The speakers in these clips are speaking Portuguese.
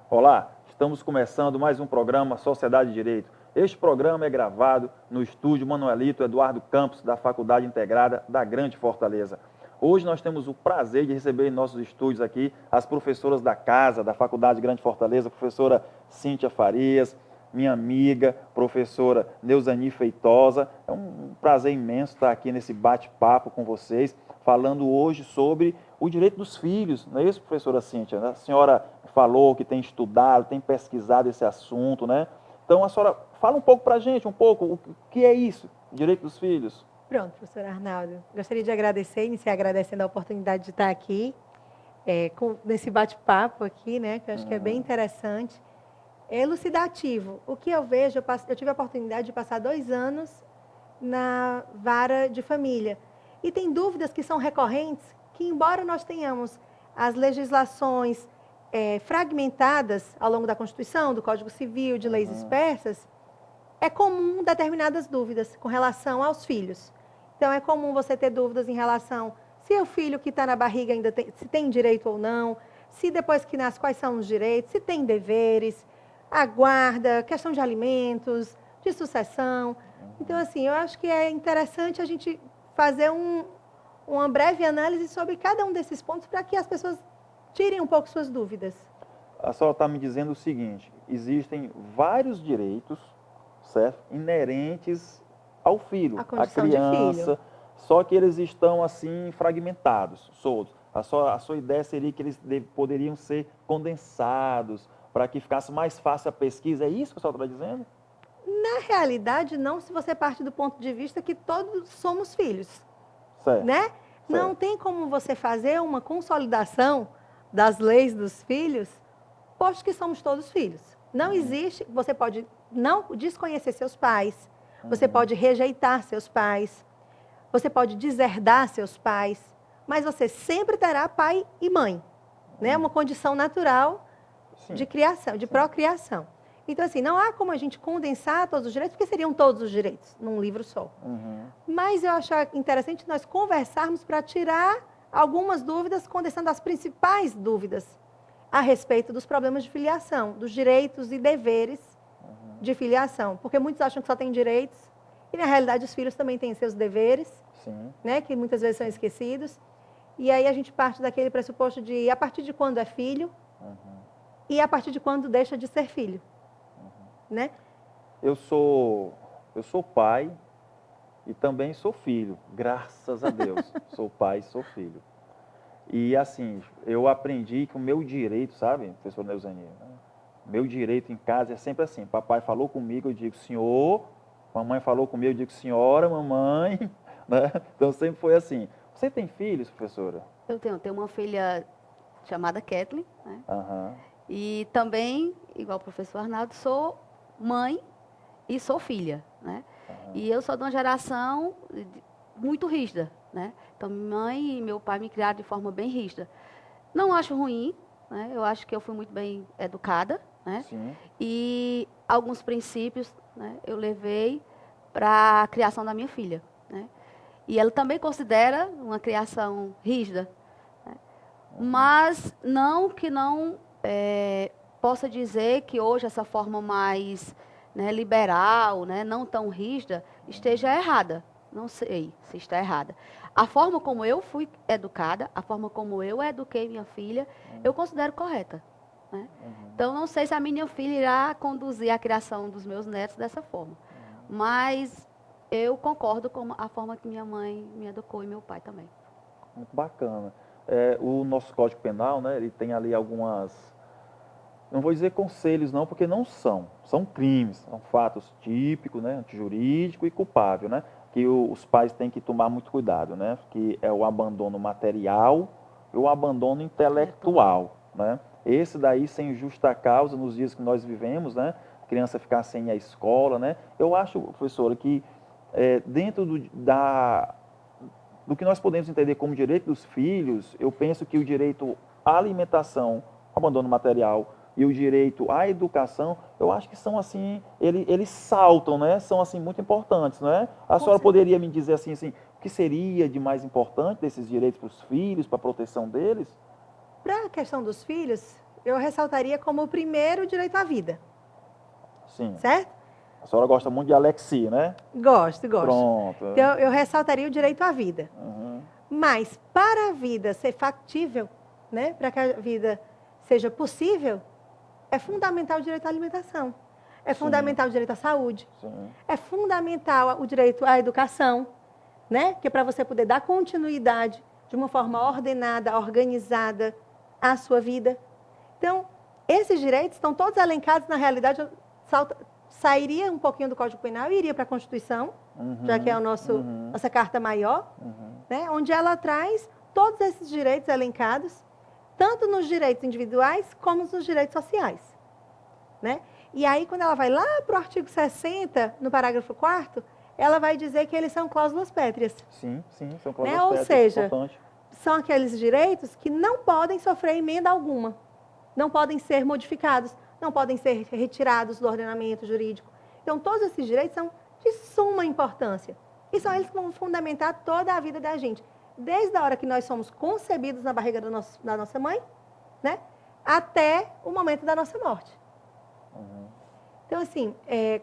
Olá, estamos começando mais um programa Sociedade de Direito. Este programa é gravado no estúdio Manuelito Eduardo Campos, da Faculdade Integrada da Grande Fortaleza. Hoje nós temos o prazer de receber em nossos estúdios aqui as professoras da casa, da Faculdade Grande Fortaleza, a professora Cíntia Farias, minha amiga, professora Neuzani Feitosa. É um prazer imenso estar aqui nesse bate-papo com vocês, falando hoje sobre o direito dos filhos, não é isso, professora Cíntia? A senhora falou que tem estudado, tem pesquisado esse assunto, né? Então, a senhora fala um pouco para a gente, o que é isso, direito dos filhos? Pronto, professor Arnaldo. Gostaria de iniciar agradecendo a oportunidade de estar aqui, nesse bate-papo aqui, né? Que eu acho que é bem interessante. É elucidativo. O que eu vejo, eu tive a oportunidade de passar 2 anos na vara de família. E tem dúvidas que são recorrentes, que embora nós tenhamos as legislações fragmentadas ao longo da Constituição, do Código Civil, de leis dispersas, é comum determinadas dúvidas com relação aos filhos. Então, é comum você ter dúvidas em relação se o filho que está na barriga ainda se tem direito ou não, se depois que nasce, quais são os direitos, se tem deveres, a guarda, questão de alimentos, de sucessão. Então, assim, eu acho que é interessante a gente fazer uma breve análise sobre cada um desses pontos para que as pessoas tirem um pouco suas dúvidas. A senhora está me dizendo o seguinte, existem vários direitos, certo, inerentes ao filho, à criança, só que eles estão assim fragmentados, soltos. A sua ideia seria que eles poderiam ser condensados para que ficasse mais fácil a pesquisa, é isso que a senhora está dizendo? Na realidade, não, se você parte do ponto de vista que todos somos filhos, certo, né? Certo. Não tem como você fazer uma consolidação das leis dos filhos, posto que somos todos filhos. Não existe, você pode não desconhecer seus pais, você pode rejeitar seus pais, você pode deserdar seus pais, mas você sempre terá pai e mãe, né? Uma condição natural de criação, de procriação. Então, assim, não há como a gente condensar todos os direitos, porque seriam todos os direitos num livro só. Mas eu acho interessante nós conversarmos para tirar algumas dúvidas, condensando as principais dúvidas a respeito dos problemas de filiação, dos direitos e deveres de filiação. Porque muitos acham que só tem direitos, e na realidade os filhos também têm seus deveres, né, que muitas vezes são esquecidos. E aí a gente parte daquele pressuposto de a partir de quando é filho e a partir de quando deixa de ser filho. Né? Eu sou pai e também sou filho, graças a Deus. Sou pai e sou filho. E assim, eu aprendi que o meu direito, sabe, professor Neuzani, né? Meu direito em casa é sempre assim, papai falou comigo, eu digo senhor, mamãe falou comigo, eu digo senhora, mamãe, né? Então sempre foi assim. Você tem filhos, professora? Eu tenho uma filha chamada Kathleen, né? E também, igual o professor Arnaldo, sou mãe e sou filha, né? E eu sou de uma geração muito rígida, né? Então, minha mãe e meu pai me criaram de forma bem rígida. Não acho ruim, né? Eu acho que eu fui muito bem educada, né? E alguns princípios, né, eu levei para a criação da minha filha, né? E ela também considera uma criação rígida, né? Mas não que não possa dizer que hoje essa forma mais, né, liberal, né, não tão rígida, esteja errada. Não sei se está errada. A forma como eu fui educada, a forma como eu eduquei minha filha, eu considero correta, né? Então, não sei se a minha filha irá conduzir a criação dos meus netos dessa forma. Mas eu concordo com a forma que minha mãe me educou e meu pai também. Muito bacana. O nosso Código Penal, né, ele tem ali algumas, não vou dizer conselhos não, porque não são crimes, são fatos típicos, né, antijurídico e culpável, né, que os pais têm que tomar muito cuidado, né, que é o abandono material e o abandono intelectual, né. Esse daí, sem justa causa, nos dias que nós vivemos, né, a criança ficar sem a escola, né, eu acho, professora, que dentro do que nós podemos entender como direito dos filhos, eu penso que o direito à alimentação, abandono material, e o direito à educação, eu acho que são assim, eles saltam, né? São assim muito importantes, não é? A senhora poderia me dizer assim, o que seria de mais importante desses direitos para os filhos, para a proteção deles? Para a questão dos filhos, eu ressaltaria como o primeiro direito à vida. Sim. Certo? A senhora gosta muito de Alexi, né? Gosto. Pronto. Então, eu ressaltaria o direito à vida. Uhum. Mas, para a vida ser factível, né? Para que a vida seja possível, é fundamental o direito à alimentação. É fundamental o direito à saúde. Sim. É fundamental o direito à educação, né? Que é para você poder dar continuidade de uma forma ordenada, organizada à sua vida. Então, esses direitos estão todos elencados, na realidade, sairia um pouquinho do Código Penal e iria para a Constituição, já que é nossa carta maior, né? Onde ela traz todos esses direitos elencados, tanto nos direitos individuais como nos direitos sociais, né? E aí, quando ela vai lá para o artigo 60, no parágrafo 4º, ela vai dizer que eles são cláusulas pétreas. Sim, são cláusulas pétreas. Ou seja, importante. São aqueles direitos que não podem sofrer emenda alguma, não podem ser modificados, não podem ser retirados do ordenamento jurídico. Então, todos esses direitos são de suma importância. E são eles que vão fundamentar toda a vida da gente. Desde a hora que nós somos concebidos na barriga da nossa mãe, né, até o momento da nossa morte. Então, assim,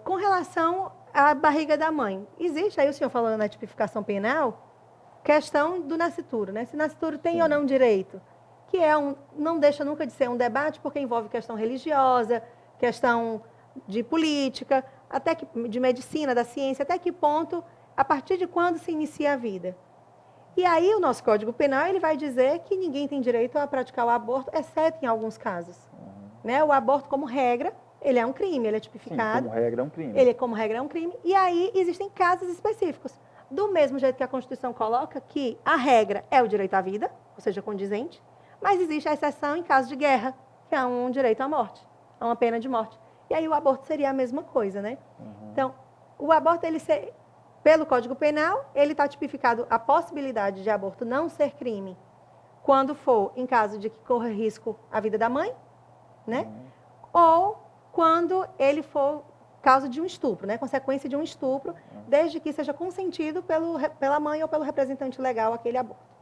com relação à barriga da mãe, existe, aí o senhor falando na tipificação penal, questão do nascituro, né? Se nascituro tem ou não direito, que não deixa nunca de ser um debate, porque envolve questão religiosa, questão de política, até que, de medicina, da ciência, até que ponto, a partir de quando se inicia a vida. E aí o nosso Código Penal ele vai dizer que ninguém tem direito a praticar o aborto, exceto em alguns casos. Né? O aborto, como regra, ele é um crime, ele é tipificado. Sim, como regra é um crime. Ele, como regra, é um crime. E aí existem casos específicos. Do mesmo jeito que a Constituição coloca que a regra é o direito à vida, ou seja, condizente, mas existe a exceção em caso de guerra, que é um direito à morte, a uma pena de morte. E aí o aborto seria a mesma coisa, né? Então, o aborto, pelo Código Penal, ele está tipificado a possibilidade de aborto não ser crime quando for em caso de que corra risco a vida da mãe, né? Ou quando ele for causa de um estupro, né? Consequência de um estupro, desde que seja consentido pela mãe ou pelo representante legal aquele aborto.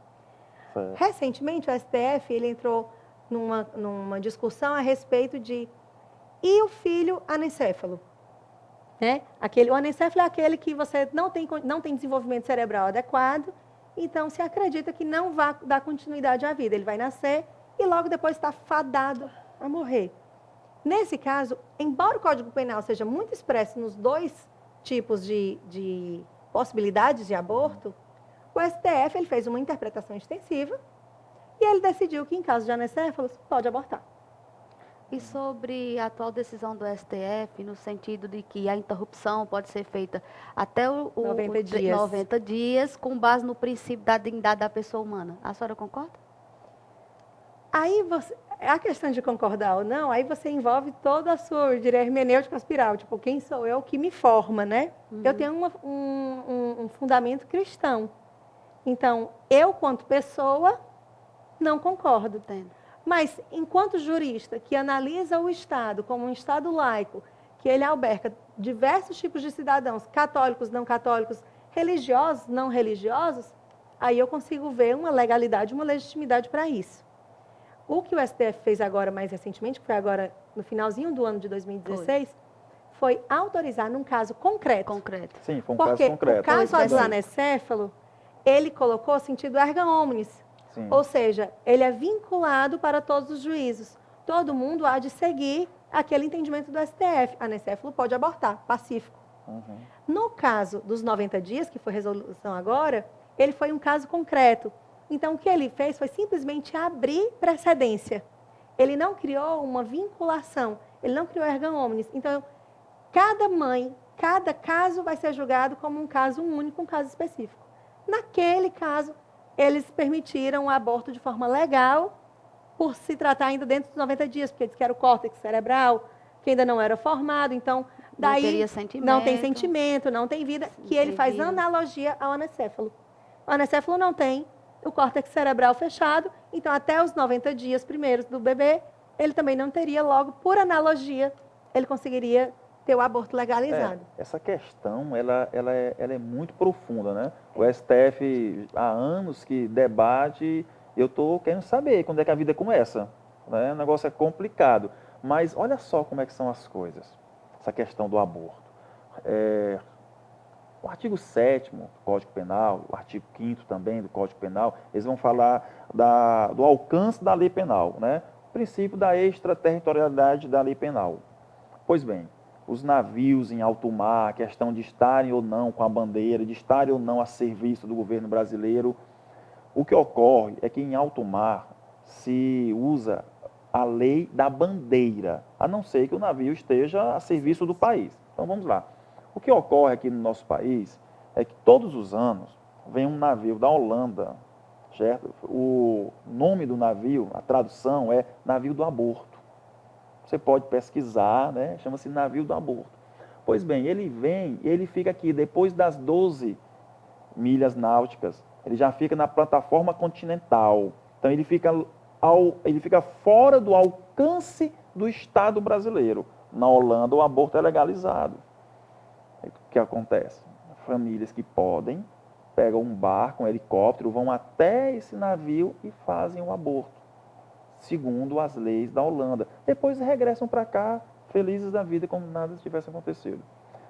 Certo. Recentemente, o STF ele entrou numa discussão a respeito de e o filho anencéfalo? Né? O anencéfalo é aquele que você não tem desenvolvimento cerebral adequado, então se acredita que não vai dar continuidade à vida. Ele vai nascer e logo depois está fadado a morrer. Nesse caso, embora o Código Penal seja muito expresso nos dois tipos de possibilidades de aborto, o STF ele fez uma interpretação extensiva e ele decidiu que, em caso de anencéfalos, pode abortar. E sobre a atual decisão do STF, no sentido de que a interrupção pode ser feita até 90 dias, com base no princípio da dignidade da pessoa humana. A senhora concorda? Aí a questão de concordar ou não, aí você envolve toda a sua, eu diria, hermenêutica aspiral, tipo, quem sou eu que me forma, né? Eu tenho um fundamento cristão. Então, eu, quanto pessoa, não concordo. Mas, enquanto jurista que analisa o Estado como um Estado laico, que ele alberga diversos tipos de cidadãos, católicos, não católicos, religiosos, não religiosos, aí eu consigo ver uma legalidade, uma legitimidade para isso. O que o STF fez agora, mais recentemente, que foi agora no finalzinho do ano de 2016, foi autorizar num caso concreto. Sim, foi um caso concreto. Porque o caso do anencéfalo, ele colocou sentido erga omnes. Sim. Ou seja, ele é vinculado para todos os juízos. Todo mundo há de seguir aquele entendimento do STF. Anencéfalo pode abortar, pacífico. No caso dos 90 dias, que foi resolução agora, ele foi um caso concreto. Então, o que ele fez foi simplesmente abrir precedência. Ele não criou uma vinculação, ele não criou erga omnes. Então, cada mãe, cada caso vai ser julgado como um caso único, um caso específico. Naquele caso, eles permitiram o aborto de forma legal, por se tratar ainda dentro dos 90 dias, porque diz que era o córtex cerebral, que ainda não era formado. Então, Daí, não teria sentimento. Não tem sentimento, não tem vida, que ele faz vida. analogia ao anencéfalo. O anencéfalo não tem o córtex cerebral fechado, então até os 90 dias primeiros do bebê, ele também não teria, logo, por analogia, ele conseguiria ter o aborto legalizado. Essa questão, ela é muito profunda, né? O STF, há anos que debate, eu estou querendo saber quando é que a vida começa. Né? O negócio é complicado. Mas olha só como é que são as coisas, essa questão do aborto. O artigo 7º do Código Penal, o artigo 5º também do Código Penal, eles vão falar do alcance da lei penal, né? O princípio da extraterritorialidade da lei penal. Pois bem, os navios em alto mar, a questão de estarem ou não com a bandeira, de estarem ou não a serviço do governo brasileiro, o que ocorre é que em alto mar se usa a lei da bandeira, a não ser que o navio esteja a serviço do país. Então vamos lá. O que ocorre aqui no nosso país é que todos os anos vem um navio da Holanda, certo? O nome do navio, a tradução é navio do aborto. Você pode pesquisar, né? Chama-se navio do aborto. Pois bem, ele vem, ele fica aqui depois das 12 milhas náuticas, ele já fica na plataforma continental. Então ele fica fora do alcance do Estado brasileiro. Na Holanda o aborto é legalizado. O que acontece? Famílias que podem, pegam um barco, um helicóptero, vão até esse navio e fazem o aborto, segundo as leis da Holanda. Depois regressam para cá, felizes da vida, como nada tivesse acontecido.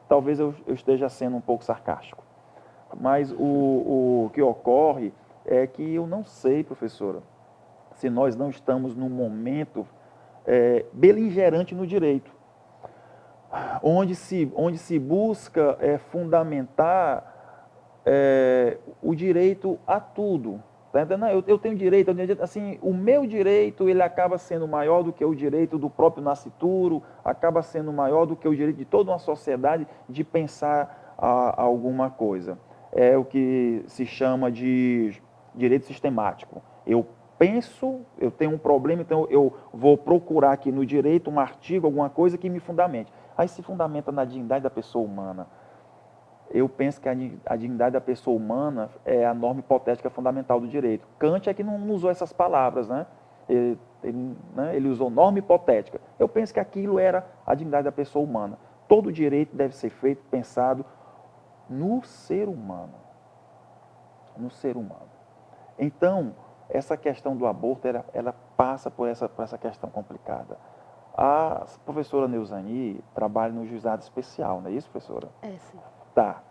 Talvez eu esteja sendo um pouco sarcástico. Mas o que ocorre é que eu não sei, professora, se nós não estamos num momento beligerante no direito, onde se busca fundamentar o direito a tudo. Tá entendendo? Eu tenho direito, assim, o meu direito ele acaba sendo maior do que o direito do próprio nascituro, acaba sendo maior do que o direito de toda uma sociedade de pensar alguma coisa. É o que se chama de direito sistemático. Eu penso, eu tenho um problema, então eu vou procurar aqui no direito um artigo, alguma coisa que me fundamente. Aí se fundamenta na dignidade da pessoa humana. Eu penso que a dignidade da pessoa humana é a norma hipotética fundamental do direito. Kant é que não usou essas palavras, né? Ele usou norma hipotética. Eu penso que aquilo era a dignidade da pessoa humana. Todo direito deve ser feito, pensado no ser humano. No ser humano. Então, essa questão do aborto, ela passa por essa questão complicada. A professora Neuzani trabalha no juizado especial, não é isso, professora? É, sim. Tá.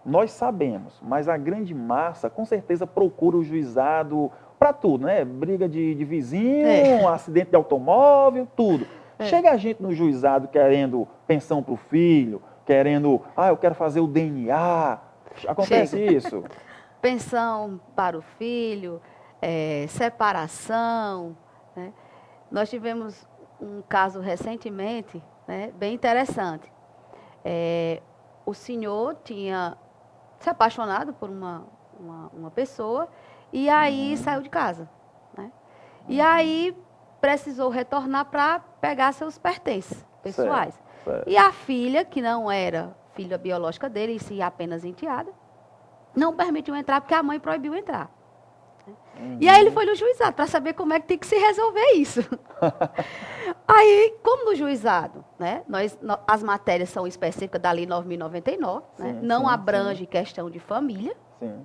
Nós sabemos, mas a grande massa com certeza procura o juizado para tudo, né? Briga de vizinho, acidente de automóvel, tudo. Chega a gente no juizado querendo pensão para o filho, querendo, eu quero fazer o DNA. Acontece isso? Pensão para o filho, separação, né? Nós tivemos um caso recentemente, né, bem interessante. O senhor tinha se apaixonado por uma pessoa e aí saiu de casa. Né? E aí precisou retornar para pegar seus pertences pessoais. Certo. E a filha, que não era filha biológica dele, e sim apenas enteada, não permitiu entrar porque a mãe proibiu entrar. E aí ele foi no juizado para saber como é que tem que se resolver isso. Aí, como no juizado, né, as matérias são específicas da Lei 9.099, né, não abrange questão de família,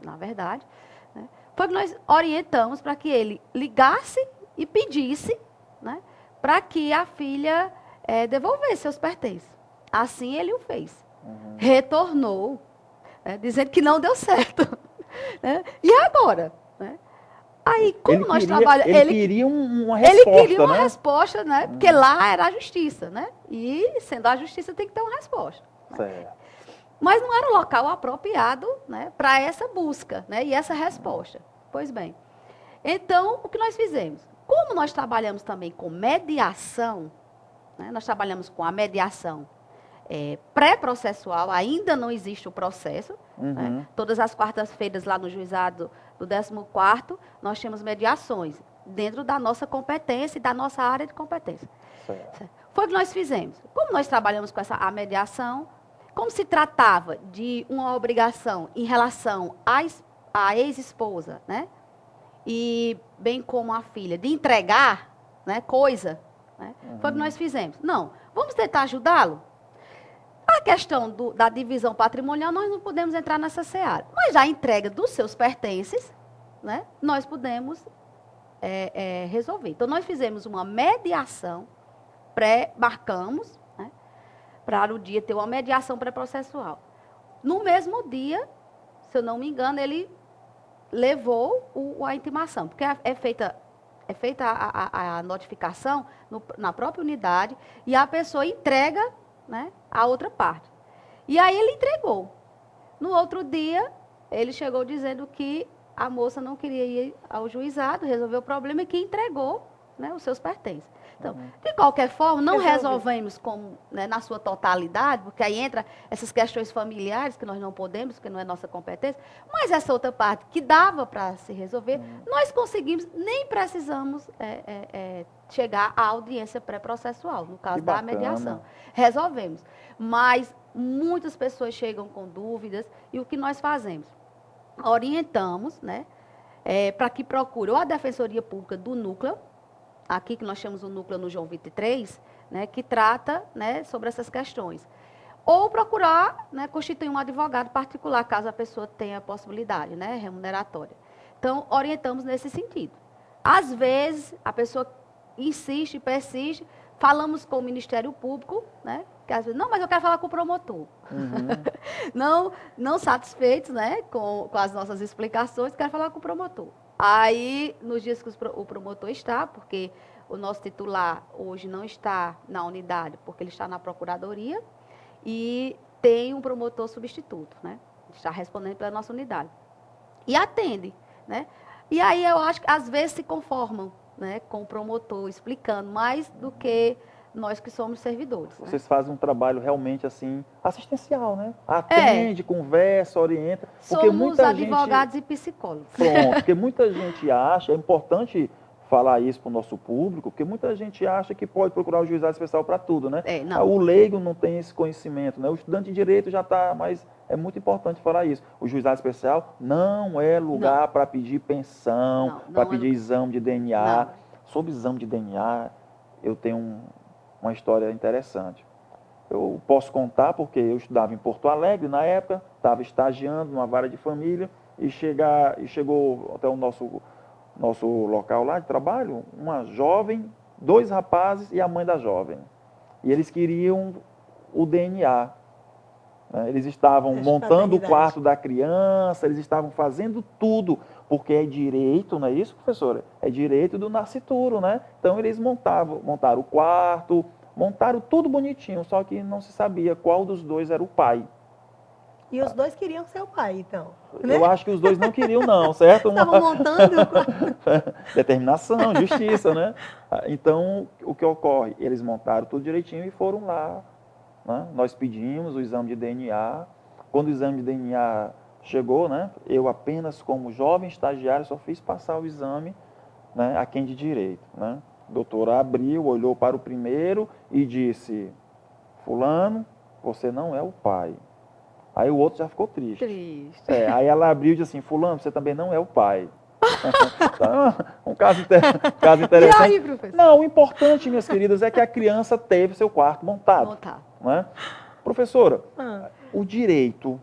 na verdade, né, foi que nós orientamos para que ele ligasse e pedisse, né, para que a filha devolvesse seus pertences. Assim ele o fez. Retornou, né, dizendo que não deu certo. Né, e agora? Né? Aí, como nós trabalhamos... Ele queria uma resposta, Ele queria uma resposta, né? Porque lá era a justiça, né? E, sendo a justiça, tem que ter uma resposta. Né? Mas não era o local apropriado, né, para essa busca, né, e essa resposta. Pois bem. Então, o que nós fizemos? Como nós trabalhamos também com mediação, né, nós trabalhamos com a mediação pré-processual, ainda não existe o processo. Né? Todas as quartas-feiras, lá no juizado do 14º, nós temos mediações dentro da nossa competência e da nossa área de competência. Certo. foi o que nós fizemos. Como nós trabalhamos com a mediação, como se tratava de uma obrigação em relação à ex-esposa, né? E bem como a filha, de entregar, né, coisa, né? Foi o que nós fizemos. Não, vamos tentar ajudá-lo? A questão da divisão patrimonial, nós não podemos entrar nessa seara. Mas a entrega dos seus pertences, né, nós podemos resolver. Então, nós fizemos uma mediação, marcamos, né, para o dia ter uma mediação pré-processual. No mesmo dia, se eu não me engano, ele levou a intimação, porque é feita a notificação na própria unidade e a pessoa entrega, né, a outra parte. E aí ele entregou. No outro dia, ele chegou dizendo que a moça não queria ir ao juizado, resolver o problema e que entregou, né, os seus pertences. Então, de qualquer forma, não resolvemos né, na sua totalidade, porque aí entra essas questões familiares que nós não podemos, que não é nossa competência, mas essa outra parte que dava para se resolver, nós conseguimos, nem precisamos chegar à audiência pré-processual, no caso da mediação. Resolvemos. Mas muitas pessoas chegam com dúvidas e o que nós fazemos? Orientamos, né, para que procure ou a Defensoria Pública do Núcleo, aqui que nós chamamos o núcleo no João 23, né, que trata, né, sobre essas questões. Ou procurar, né, constituir um advogado particular, caso a pessoa tenha a possibilidade, né, remuneratória. Então, orientamos nesse sentido. Às vezes, a pessoa insiste, persiste, falamos com o Ministério Público, né, que às vezes, não, mas eu quero falar com o promotor. Não satisfeitos, né, com as nossas explicações, quero falar com o promotor. Aí, nos dias que o promotor está, porque o nosso titular hoje não está na unidade, porque ele está na procuradoria, e tem um promotor substituto, né? Está respondendo pela nossa unidade. E atende, né? E aí eu acho que às vezes se conformam, né, com o promotor explicando mais do que nós que somos servidores. Vocês fazem um trabalho realmente assim, assistencial, né? Atende, conversa, orienta. Porque somos muita advogados e psicólogos. Pronto, porque muita gente acha, é importante falar isso para o nosso público, porque muita gente acha que pode procurar o juizado especial para tudo, né? O leigo não tem esse conhecimento, né? O estudante de direito já está, mas é muito importante falar isso. O juizado especial não é lugar para pedir pensão, para pedir exame de DNA. Sobre exame de DNA, eu tenho uma história interessante. Eu posso contar porque eu estudava em Porto Alegre na época, estava estagiando numa vara de família e chegou até o nosso local lá de trabalho uma jovem, 2 rapazes e a mãe da jovem. E eles queriam o DNA. Né? Eles estavam montando o quarto da criança, eles estavam fazendo tudo, porque é direito, não é isso, professora? É direito do nascituro, né? Então eles montaram o quarto, montaram tudo bonitinho, só que não se sabia qual dos dois era o pai. E os dois queriam ser o pai, então? Né? Eu acho que os dois não queriam, não, certo? Estavam montando o quarto. Determinação, justiça, né? Então, o que ocorre? Eles montaram tudo direitinho e foram lá. Né? Nós pedimos o exame de DNA. Quando o exame de DNA chegou, né, eu apenas como jovem estagiário só fiz passar o exame, né, a quem de direito. Né? A doutora abriu, olhou para o primeiro e disse: fulano, você não é o pai. Aí o outro já ficou triste. Aí ela abriu e disse assim: fulano, você também não é o pai. Então, um caso interessante. E aí, professor? Não, o importante, minhas queridas, é que a criança teve seu quarto montado. Né? Professora, o direito,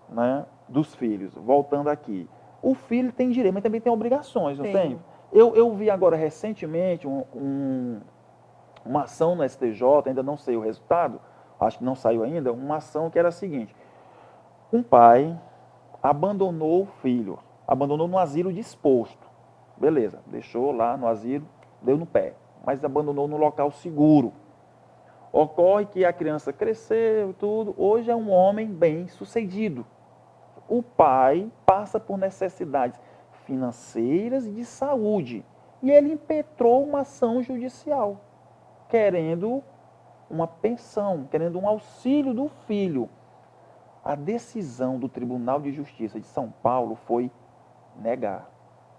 né, dos filhos, voltando aqui, o filho tem direito, mas também tem obrigações, não tem? Eu vi agora recentemente uma ação no STJ, ainda não sei o resultado, acho que não saiu ainda, uma ação que era a seguinte: um pai abandonou o filho, abandonou no asilo disposto, beleza, deixou lá no asilo, deu no pé, mas abandonou no local seguro. Ocorre que a criança cresceu e tudo, hoje é um homem bem-sucedido. O pai passa por necessidades financeiras e de saúde, e ele impetrou uma ação judicial, querendo uma pensão, querendo um auxílio do filho. A decisão do Tribunal de Justiça de São Paulo foi negar.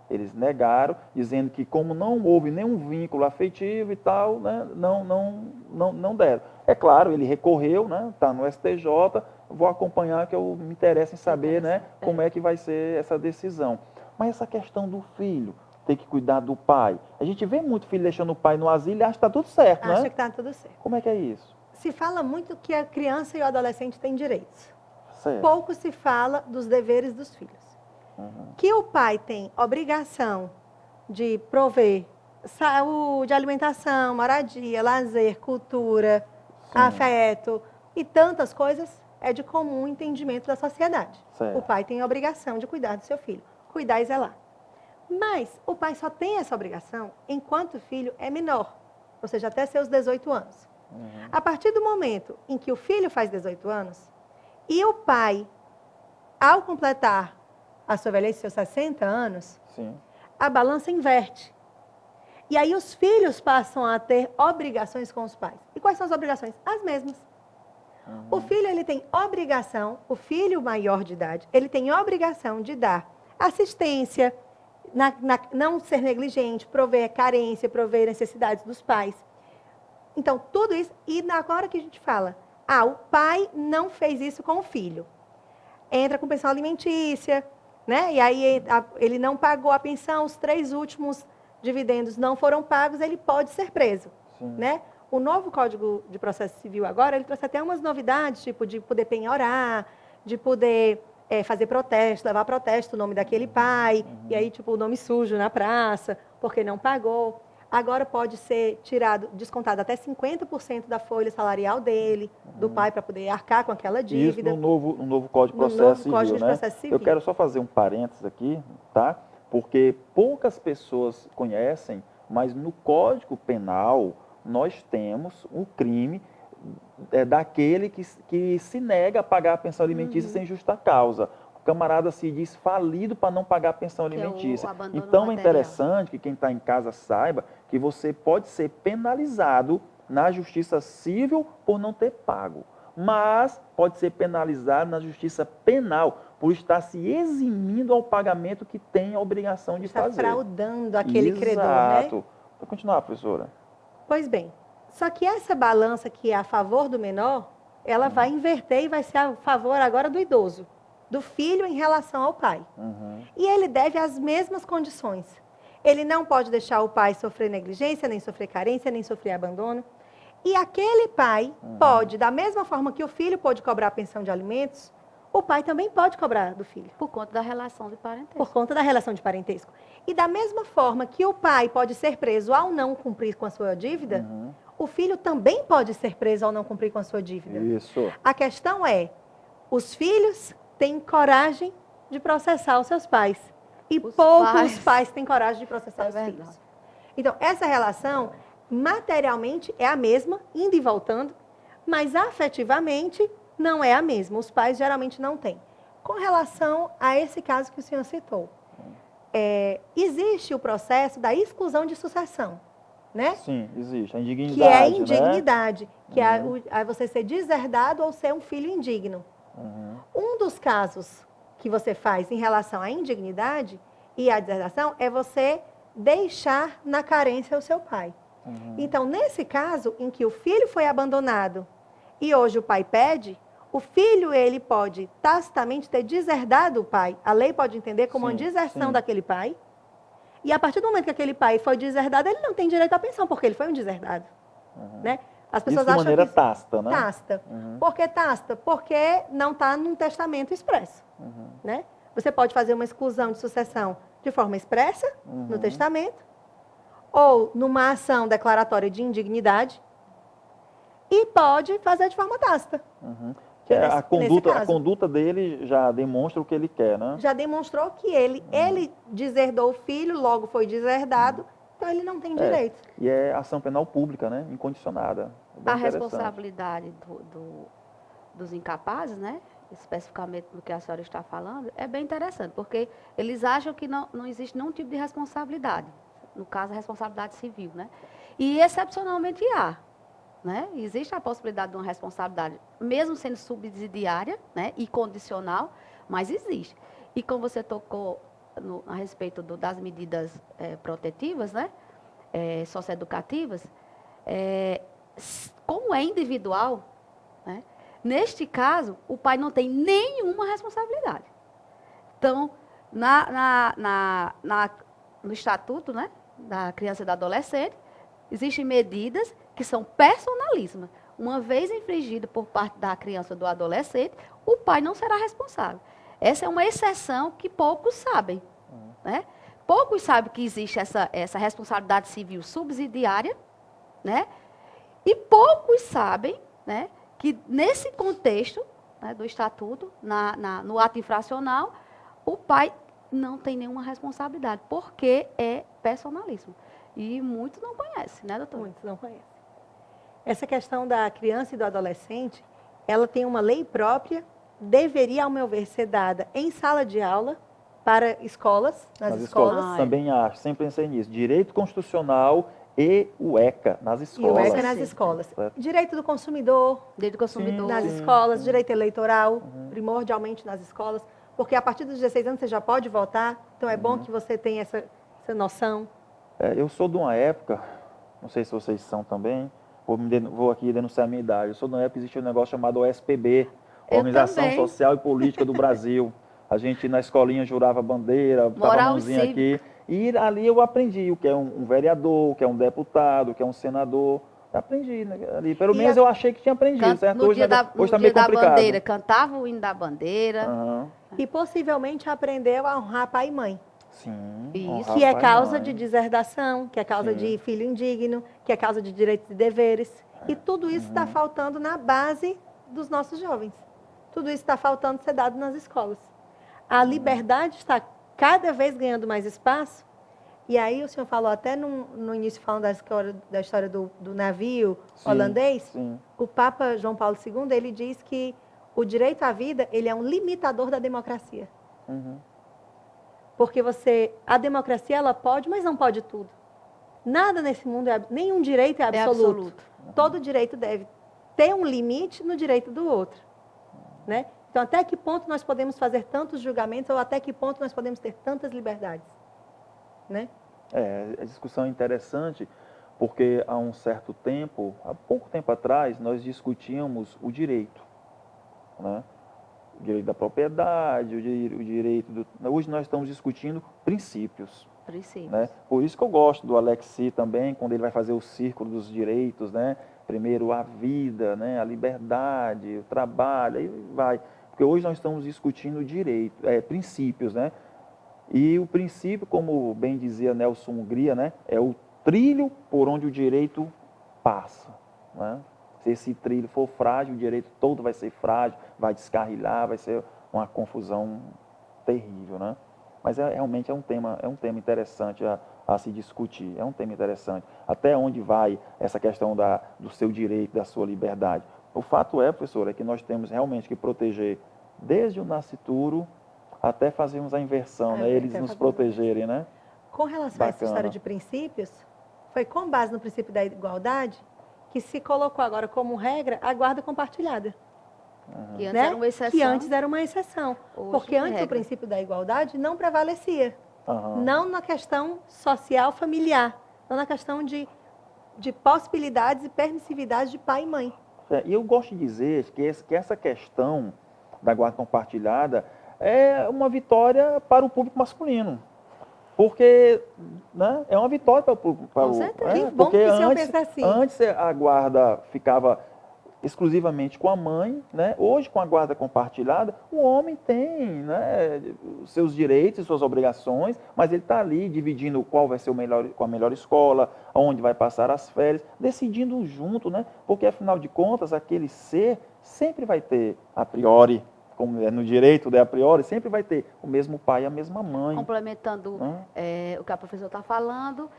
Eles negaram, dizendo que como não houve nenhum vínculo afetivo e tal, né, não deram. É claro, ele recorreu, né, está no STJ, vou acompanhar, que eu me interesso em saber, né, como é que vai ser essa decisão. Mas essa questão do filho ter que cuidar do pai, a gente vê muito filho deixando o pai no asilo e acha que está tudo certo, né? Acha que está tudo certo. Como é que é isso? Se fala muito que a criança e o adolescente têm direitos. Certo. Pouco se fala dos deveres dos filhos. Que o pai tem obrigação de prover saúde, alimentação, moradia, lazer, cultura, afeto e tantas coisas, é de comum entendimento da sociedade. Certo. O pai tem a obrigação de cuidar do seu filho, cuidar e zelar. Mas o pai só tem essa obrigação enquanto o filho é menor, ou seja, até seus 18 anos. A partir do momento em que o filho faz 18 anos e o pai, ao completar a sua velhice, seus 60 anos, Sim. a balança inverte. E aí os filhos passam a ter obrigações com os pais. E quais são as obrigações? As mesmas. O filho, ele tem obrigação, o filho maior de idade, ele tem obrigação de dar assistência, não ser negligente, prover carência, prover necessidades dos pais. Então, tudo isso, e na hora que a gente fala, o pai não fez isso com o filho. Entra com pensão alimentícia, né? E aí ele não pagou a pensão, os 3 últimos dividendos não foram pagos, ele pode ser preso, né? O novo Código de Processo Civil agora, ele trouxe até umas novidades, tipo de poder penhorar, de poder fazer protesto, levar protesto o nome daquele pai, e aí tipo o nome sujo na praça, porque não pagou. Agora pode ser descontado até 50% da folha salarial dele, do pai, para poder arcar com aquela dívida. Isso no novo Código de Processo Civil, né? Eu quero só fazer um parênteses aqui, tá? Porque poucas pessoas conhecem, mas no Código Penal nós temos um crime daquele que se nega a pagar a pensão alimentícia sem justa causa. O camarada se diz falido para não pagar a pensão alimentícia. Então é interessante que quem está em casa saiba que você pode ser penalizado na justiça civil por não ter pago, mas pode ser penalizado na justiça penal por estar se eximindo ao pagamento que tem a obrigação de fazer. Está fraudando aquele credor, né? Exato. Para continuar, professora. Pois bem, só que essa balança que é a favor do menor, ela vai inverter e vai ser a favor agora do idoso, do filho em relação ao pai. E ele deve as mesmas condições. Ele não pode deixar o pai sofrer negligência, nem sofrer carência, nem sofrer abandono. E aquele pai pode, da mesma forma que o filho pode cobrar a pensão de alimentos, o pai também pode cobrar do filho. Por conta da relação de parentesco. Por conta da relação de parentesco. E da mesma forma que o pai pode ser preso ao não cumprir com a sua dívida, o filho também pode ser preso ao não cumprir com a sua dívida. Isso. A questão é, os filhos têm coragem de processar os seus pais. E poucos pais têm coragem de processar os filhos. Então, essa relação, materialmente, é a mesma, indo e voltando, mas afetivamente não é a mesma. Os pais geralmente não têm. Com relação a esse caso que o senhor citou, existe o processo da exclusão de sucessão, né? Sim, existe. A indignidade, que é a indignidade, né? Que é você ser deserdado ou ser um filho indigno. Um dos casos que você faz em relação à indignidade e à deserdação é você deixar na carência o seu pai. Então, nesse caso, em que o filho foi abandonado e hoje o pai pede, o filho, ele pode tacitamente ter deserdado o pai. A lei pode entender como uma deserção daquele pai. E a partir do momento que aquele pai foi deserdado, ele não tem direito à pensão, porque ele foi um deserdado. Né? As pessoas isso de acham maneira que tácita, né? Tácita. Por que tácita? Porque não está num testamento expresso. Né? Você pode fazer uma exclusão de sucessão de forma expressa, no testamento, ou numa ação declaratória de indignidade, e pode fazer de forma tácita. Que a conduta dele já demonstra o que ele quer, né? Já demonstrou que ele deserdou o filho, logo foi deserdado, então ele não tem direito. E é ação penal pública, né? Incondicionada. A responsabilidade dos incapazes, né? Especificamente do que a senhora está falando, é bem interessante, porque eles acham que não existe nenhum tipo de responsabilidade. No caso, a responsabilidade civil, né? E excepcionalmente há. Né? Existe a possibilidade de uma responsabilidade, mesmo sendo subsidiária, né, e condicional, mas existe. E como você tocou a respeito das medidas protetivas, né? Socioeducativas, como é individual, né? Neste caso, o pai não tem nenhuma responsabilidade. Então, no Estatuto, né, da Criança e do Adolescente, existem medidas que são personalíssimas. Uma vez infringida por parte da criança ou do adolescente, o pai não será responsável. Essa é uma exceção que poucos sabem, né? Poucos sabem que existe essa responsabilidade civil subsidiária, né? E poucos sabem, né, que nesse contexto, né, do Estatuto, no ato infracional, o pai não tem nenhuma responsabilidade, porque é personalíssimo. E muitos não conhecem, né, doutor? Muitos não conhecem. Essa questão da criança e do adolescente, ela tem uma lei própria, deveria, ao meu ver, ser dada em sala de aula para escolas, nas escolas. Também acho, sempre pensei nisso. Direito constitucional e o ECA nas escolas. E o ECA nas escolas. Direito do consumidor, nas escolas, direito eleitoral, primordialmente nas escolas, porque a partir dos 16 anos você já pode votar, então é bom que você tenha essa noção. Eu sou de uma época, não sei se vocês são também, vou aqui denunciar a minha idade, eu sou de uma época que existia um negócio chamado OSPB, Organização Social e Política do Brasil. A gente na escolinha jurava bandeira, botava a mãozinha aqui. E ali eu aprendi o que é um vereador, o que é um deputado, o que é um senador. Aprendi, né? Ali, pelo menos eu achei que tinha aprendido, certo? No dia da bandeira, cantava o hino da bandeira. E possivelmente aprendeu a honrar pai e mãe. Sim. Isso. Que é causa de deserdação, que é causa de filho indigno, que é causa de direitos e deveres. E tudo isso está faltando na base dos nossos jovens. Tudo isso está faltando ser dado nas escolas. A liberdade está cada vez ganhando mais espaço. E aí o senhor falou até no início, falando da história do navio holandês, o Papa João Paulo II, ele diz que o direito à vida, ele é um limitador da democracia. Porque a democracia, ela pode, mas não pode tudo. Nada nesse mundo, nenhum direito é absoluto. Todo direito deve ter um limite no direito do outro. Né? Então, até que ponto nós podemos fazer tantos julgamentos ou até que ponto nós podemos ter tantas liberdades? Né? A discussão é interessante porque há pouco tempo atrás, nós discutíamos o direito. Né? O direito da propriedade, o direito Hoje nós estamos discutindo princípios. Né? Por isso que eu gosto do Alexis também, quando ele vai fazer o círculo dos direitos, né? Primeiro a vida, né? A liberdade, o trabalho, aí vai. Porque hoje nós estamos discutindo princípios, né? E o princípio, como bem dizia Nelson Hungria, né? É o trilho por onde o direito passa. Né? Se esse trilho for frágil, o direito todo vai ser frágil, vai descarrilar, vai ser uma confusão terrível, né? Mas realmente é um tema interessante a se discutir, é um tema interessante. Até onde vai essa questão do seu direito, da sua liberdade? O fato professor, é que nós temos realmente que proteger desde o nascituro até fazermos a inversão, né? Eles nos protegerem, né? Com relação a essa história de princípios, foi com base no princípio da igualdade que se colocou agora como regra a guarda compartilhada. Que antes era uma exceção. Que antes era uma exceção. Porque antes o princípio da igualdade não prevalecia. Não na questão social familiar, não na questão de possibilidades e permissividades de pai e mãe. E eu gosto de dizer que essa questão da guarda compartilhada é uma vitória para o público masculino. Porque, né, é uma vitória para o público. Com certeza. Que bom que o senhor pensa assim. Antes a guarda ficava exclusivamente com a mãe, né? Hoje, com a guarda compartilhada, o homem tem, né, seus direitos e suas obrigações, mas ele está ali dividindo qual vai ser a melhor escola, onde vai passar as férias, decidindo junto, né? Porque, afinal de contas, aquele ser sempre vai ter, a priori, como é no direito, a priori, sempre vai ter o mesmo pai e a mesma mãe. Complementando o que a professora está falando,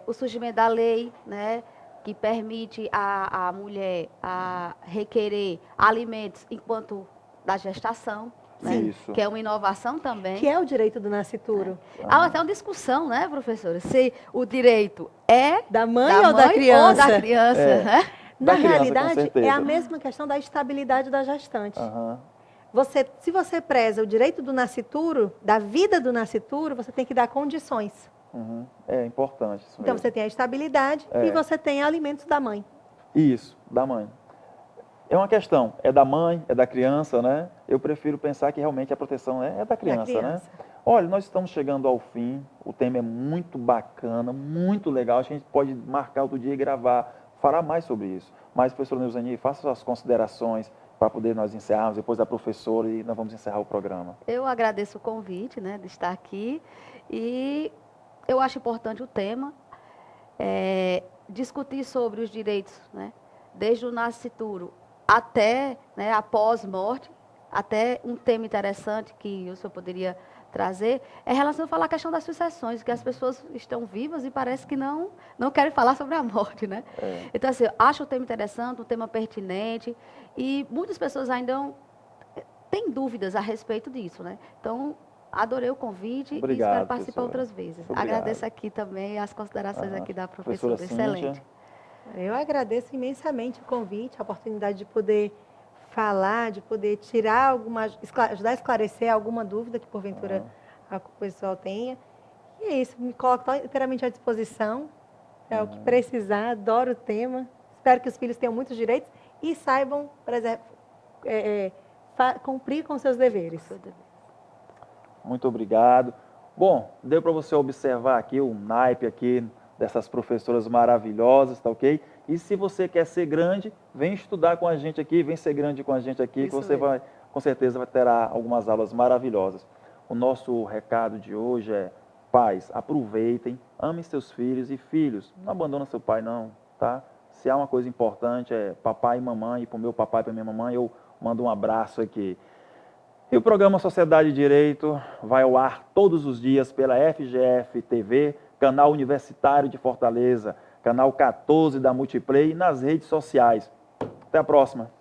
o surgimento da lei, né, que permite à mulher requerer alimentos enquanto da gestação, né, que é uma inovação também. Que é o direito do nascituro. Há até uma discussão, né, professora, se o direito é da mãe ou da criança. Ou da criança, né? Na realidade, é a mesma questão da estabilidade da gestante. se você preza o direito do nascituro, da vida do nascituro, você tem que dar condições. É importante isso Então, mesmo. você tem a estabilidade e você tem alimentos da mãe. Isso, da mãe. É uma questão, é da mãe, é da criança, né? Eu prefiro pensar que realmente a proteção é da criança, né? Olha, nós estamos chegando ao fim, o tema é muito bacana, muito legal, acho que a gente pode marcar outro dia e gravar, falar mais sobre isso. Mas, professora Neuzani, faça suas considerações para poder nós encerrarmos, depois da professora, e nós vamos encerrar o programa. Eu agradeço o convite, né, de estar aqui, e eu acho importante o tema, discutir sobre os direitos, né, desde o nascituro até, né, após morte, até um tema interessante que o senhor poderia trazer, é relação a falar a questão das sucessões, que as pessoas estão vivas e parece que não querem falar sobre a morte, né? Então, assim, eu acho o tema interessante, um tema pertinente, e muitas pessoas ainda têm dúvidas a respeito disso, né? Então, adorei o convite. Obrigado, e espero participar professora. outras vezes. Obrigado. Agradeço aqui também as considerações aqui da professora. Excelente. Eu agradeço imensamente o convite, a oportunidade de poder falar, de poder tirar ajudar a esclarecer alguma dúvida que porventura o pessoal tenha. E é isso, me coloco inteiramente à disposição para o que precisar, adoro o tema. Espero que os filhos tenham muitos direitos e saibam cumprir com seus deveres. Muito obrigado. Bom, deu para você observar aqui o naipe aqui dessas professoras maravilhosas, tá ok? E se você quer ser grande, vem estudar com a gente aqui, vem ser grande com a gente aqui, que você vai, com certeza, terá algumas aulas maravilhosas. O nosso recado de hoje é: pais, aproveitem, amem seus filhos e filhos, não abandona seu pai não, tá? Se há uma coisa importante, é papai e mamãe, e para o meu papai e para minha mamãe, eu mando um abraço aqui. E o programa Sociedade e Direito vai ao ar todos os dias pela FGF TV, canal universitário de Fortaleza, canal 14 da Multiplay e nas redes sociais. Até a próxima.